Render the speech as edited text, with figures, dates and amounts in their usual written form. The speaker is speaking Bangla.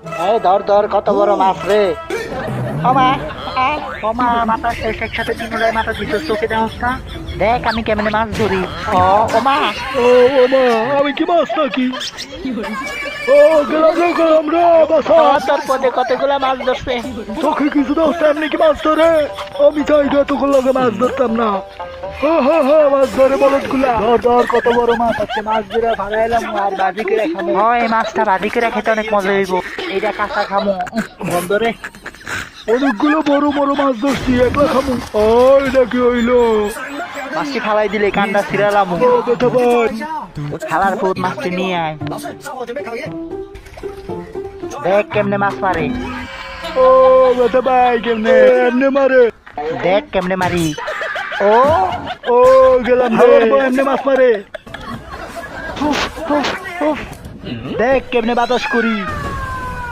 এই ধর ধর, কত বড় মাছ রে। ওমা, ওমা, মাথা শেষ একসাথে তিনটায় মাথা দিছ, চোখে দেওয়াস না? দেখ আমি কেমনে মাছ ধরি। ওমা। ও ও মা, আমি কি মাছ নাকি? ও গেলাম রে, গেলাম রে, বাসা। তোর পদে কতগুলা মাছ ধরছে। চোখে কিছু দোস্ত এমনি কি মাছ ধরে? আমি চাই না তোকে লগে মাছ ধরতাম না। মাছ ধরে বলদ গুলা। ধর ধর, কত বড় মাছ আছে, মাছ ধরে ভাড়াইলাম আর বাজি করে খামো। এই মাছটা বাজি করে খেতে অনেক মজা হইব। এইটা কাঁচা খামো, বন্ধ রে। অনেকগুলো বড় বড় মাছ ধরছি, একলা খামু। এটা কি হইলো? মাছটি ফালাই দিলে কান্ডা ছিড়ালাম। ও বেটা ভাই, খালার ফুট মাছটি নিয়ে আয়। দেখ কেমনে মাছ মারে। ও বেটা ভাই, কেমনে এমনে মারে? দেখ কেমনে মারি। ও ও গেলাম রে, এমনে মাছ মারে। উফ, উফ, উফ। দেখ কেমনে বাতাস করি।